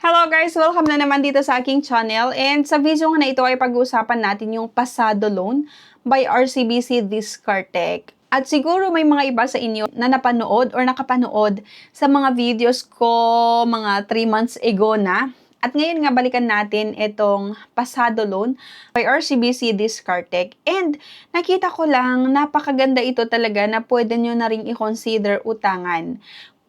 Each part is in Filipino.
Hello guys! Welcome na naman dito sa aking channel. And sa video na ito ay pag-uusapan natin yung Pasado Loan by RCBC Discartec. At siguro may mga iba sa inyo na napanood or nakapanood sa mga videos ko mga 3 months ago na. At ngayon nga balikan natin itong Pasado Loan by RCBC Discartec. And nakita ko lang napakaganda ito talaga na pwede nyo na rin i-consider utangan.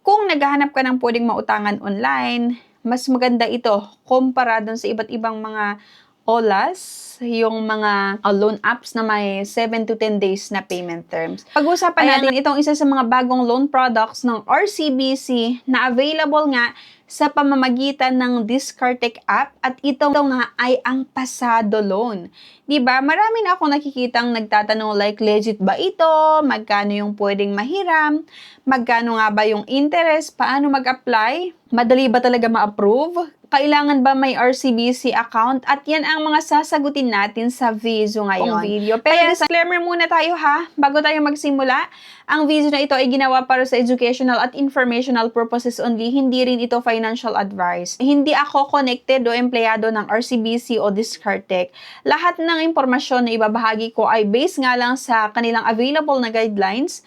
Kung naghahanap ka ng pwedeng mautangan online, mas maganda ito kumpara dun sa iba't ibang mga OLAS, yung mga loan apps na may 7 to 10 days na payment terms. Pag-usapan natin itong isa sa mga bagong loan products ng RCBC na available nga sa pamamagitan ng Discartec app at ito nga ay ang Pasado Loan. Diba? Marami na akong nakikitang nagtatanong like legit ba ito? Magkano yung pwedeng mahiram? Magkano nga ba yung interest? Paano mag-apply? Madali ba talaga ma-approve? Kailangan ba may RCBC account? At yan ang mga sasagutin natin sa video ngayon. Pero disclaimer muna tayo ha, bago tayo magsimula. Ang video na ito ay ginawa para sa educational at informational purposes only. Hindi rin ito financial advice. Hindi ako connected o empleyado ng RCBC o Discartec. Lahat ng impormasyon na ibabahagi ko ay based nga lang sa kanilang available na guidelines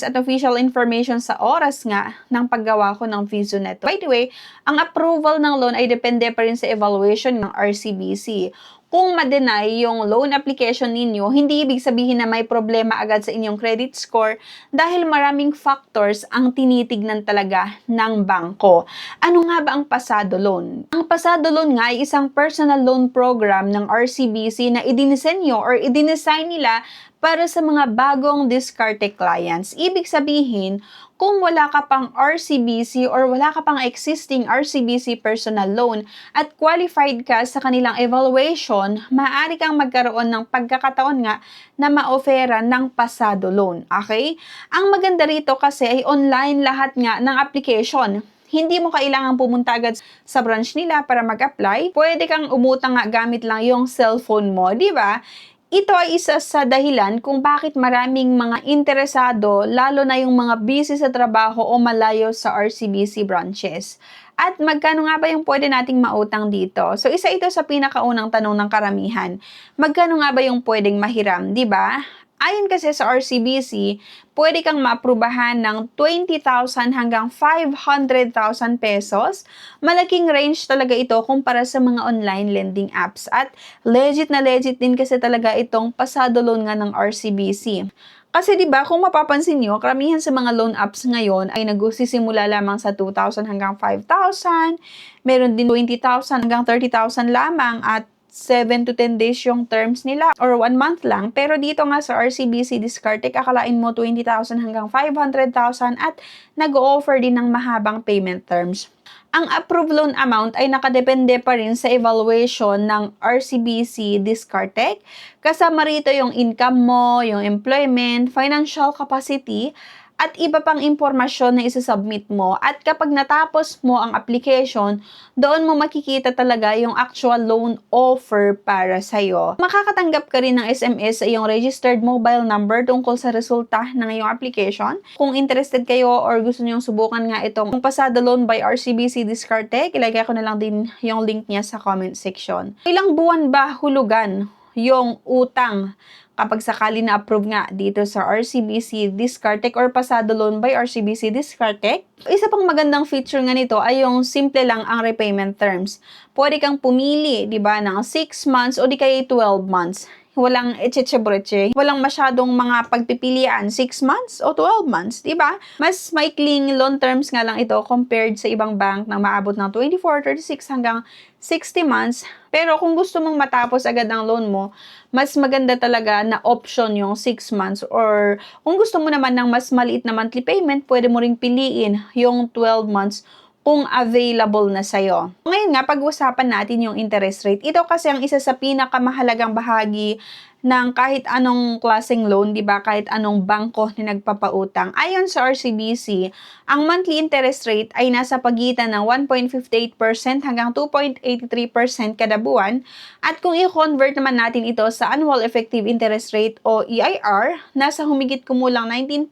at official information sa oras nga ng paggawa ko ng video neto. By the way, ang approval ng loan ay depende pa rin sa evaluation ng RCBC. Kung ma-deny yung loan application ninyo, hindi ibig sabihin na may problema agad sa inyong credit score dahil maraming factors ang tinitignan talaga ng bangko. Ano nga ba ang Pasado Loan? Ang Pasado Loan nga ay isang personal loan program ng RCBC na idinisenyo or idinesign nila para sa mga bagong Discartec clients. Ibig sabihin, kung wala ka pang RCBC or wala ka pang existing RCBC personal loan at qualified ka sa kanilang evaluation, maaari kang magkaroon ng pagkakataon nga na ma-offeran ng Pasado Loan. Okay? Ang maganda rito kasi ay online lahat nga ng application. Hindi mo kailangan pumunta agad sa branch nila para mag-apply. Pwede kang umutang nga gamit lang yung cellphone mo, di ba? Ito ay isa sa dahilan kung bakit maraming mga interesado, lalo na yung mga busy sa trabaho o malayo sa RCBC branches. At magkano nga ba yung pwede nating mautang dito? So, isa ito sa pinakaunang tanong ng karamihan. Magkano nga ba yung pwedeng mahiram, di ba? Ayon kasi sa RCBC, pwede kang maaprubahan ng 20,000 hanggang 500,000 pesos. Malaking range talaga ito kumpara sa mga online lending apps. At legit na legit din kasi talaga itong Pasado Loan nga ng RCBC. Kasi 'di ba, kung mapapansin niyo, karamihan sa mga loan apps ngayon ay nagsisimula lamang sa 2,000 hanggang 5,000. Meron din 20,000 hanggang 30,000 lamang at 7 to 10 days yung terms nila or 1 month lang. Pero dito nga sa RCBC Discartec, akalain mo 20,000 hanggang 500,000 at nag-o-offer din ng mahabang payment terms. Ang approved loan amount ay nakadepende pa rin sa evaluation ng RCBC Discartec. Kasama rito yung income mo, yung employment, financial capacity, at iba pang impormasyon na isasubmit mo. At kapag natapos mo ang application, doon mo makikita talaga yung actual loan offer para sa'yo. Makakatanggap ka rin ng SMS sa iyong registered mobile number tungkol sa resulta ng iyong application. Kung interested kayo or gusto niyong subukan nga itong Pasado Loan by RCBC Discartec, ilagay ko na lang din yung link niya sa comment section. Ilang buwan ba hulugan yung utang kapag sakali na-approve nga dito sa RCBC Discartec or Pasado Loan by RCBC Discartec? Isa pang magandang feature nga nito ay yung simple lang ang repayment terms. Pwede kang pumili, di ba, ng 6 months o di kaya 12 months. Walang etchebreche, walang masyadong mga pagpipilian, 6 months o 12 months, di ba? Mas maikling loan terms nga lang ito compared sa ibang bank na maabot ng 24, 36 hanggang 60 months. Pero kung gusto mong matapos agad ang loan mo, mas maganda talaga na option yung 6 months. Or kung gusto mo naman ng mas maliit na monthly payment, pwede mo ring piliin yung 12 months kung available na sa'yo. Ngayon nga, pag-usapan natin yung interest rate. Ito kasi ang isa sa pinakamahalagang bahagi ng kahit anong klaseng loan, di ba? Kahit anong bangko na nagpapautang. Ayon sa RCBC, ang monthly interest rate ay nasa pagitan ng 1.58% hanggang 2.83% kada buwan. At kung i-convert naman natin ito sa annual effective interest rate o EIR, nasa humigit kumulang 19%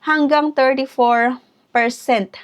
hanggang 34%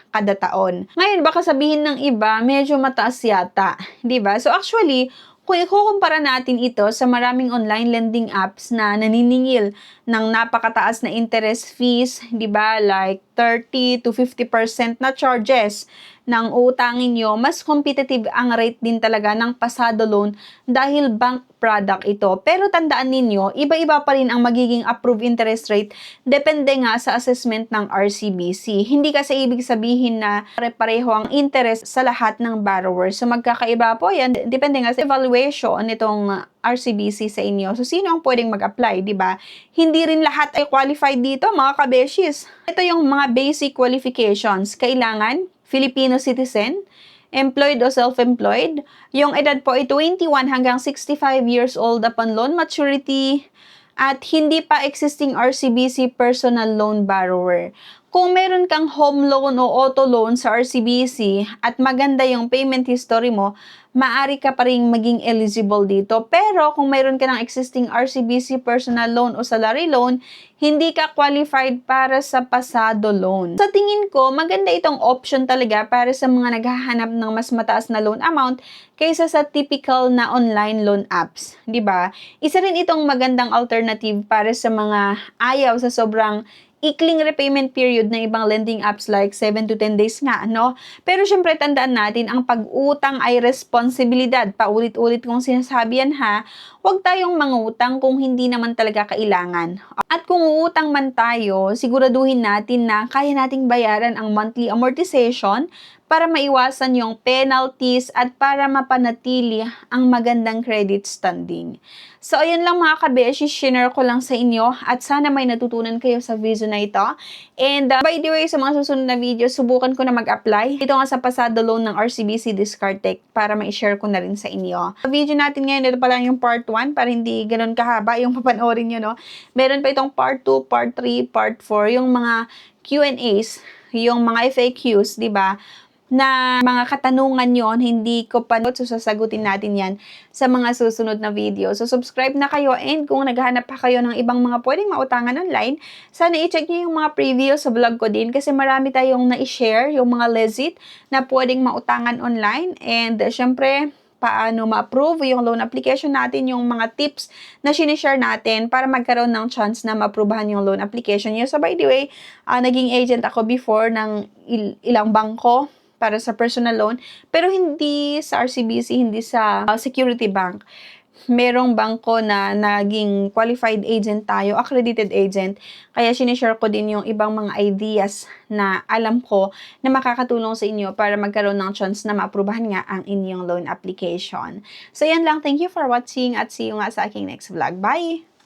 kada taon. Ngayon, baka sabihin ng iba, medyo mataas yata, 'di ba? So actually, kung ikukumpara natin ito sa maraming online lending apps na naniningil ng napakataas na interest fees, 'di ba? Like 30 to 50% na charges ng utangin nyo, mas competitive ang rate din talaga ng pasado loan dahil bank product ito. Pero tandaan ninyo, iba-iba pa rin ang magiging approved interest rate depende nga sa assessment ng RCBC. Hindi kasi ibig sabihin na pare-pareho ang interest sa lahat ng borrowers. So magkakaiba po yan, depende nga sa evaluation nitong RCBC sa inyo. So sino ang pwedeng mag-apply, di ba? Hindi rin lahat ay qualified dito, mga kabeshis. Ito yung mga basic qualifications. Kailangan Filipino citizen, employed o self-employed. Yung edad po ay 21 hanggang 65 years old upon loan maturity at hindi pa existing RCBC personal loan borrower. Kung meron kang home loan o auto loan sa RCBC at maganda yung payment history mo, maaari ka pa rin maging eligible dito. Pero kung meron ka ng existing RCBC personal loan o salary loan, hindi ka qualified para sa pasado loan. Sa tingin ko, maganda itong option talaga para sa mga naghahanap ng mas mataas na loan amount kaysa sa typical na online loan apps, 'di ba? Isa rin itong magandang alternative para sa mga ayaw sa sobrang ikling repayment period ng ibang lending apps like 7 to 10 days nga, no? Pero syempre, tandaan natin, ang pag-utang ay responsibilidad. Paulit-ulit kong sinasabi yan, ha? Huwag tayong mangutang kung hindi naman talaga kailangan. At kung uutang man tayo, siguraduhin natin na kaya nating bayaran ang monthly amortization para maiwasan yung penalties at para mapanatili ang magandang credit standing. So, ayun lang mga kabeshi, share ko lang sa inyo at sana may natutunan kayo sa video na ito. And by the way, sa mga susunod na video, subukan ko na mag-apply. Ito nga sa pasado loan ng RCBC Discartec para ma-share ko na rin sa inyo. Sa video natin ngayon, ito pa lang yung part 1 para hindi ganun kahaba yung papanoorin nyo, no? Meron pa itong part 2, part 3, part 4, yung mga Q&As, yung mga FAQs, di ba? Na mga katanungan yon, hindi ko pa so sasagutin natin yan sa mga susunod na video. So subscribe na kayo, and kung naghahanap pa kayo ng ibang mga pwedeng mautangan online, sana i-check nyo yung mga preview sa vlog ko din kasi marami tayong na-share yung mga legit na pwedeng mautangan online, and syempre paano ma-approve yung loan application natin, yung mga tips na sinishare natin para magkaroon ng chance na ma-approvehan yung loan application nyo. So by the way, naging agent ako before ng ilang bangko para sa personal loan, pero hindi sa RCBC, hindi sa Security Bank. Merong bangko na naging qualified agent tayo, accredited agent, kaya sinishare ko din yung ibang mga ideas na alam ko na makakatulong sa inyo para magkaroon ng chance na maaprubahan nga ang inyong loan application. So yan lang, thank you for watching at see you nga sa aking next vlog. Bye!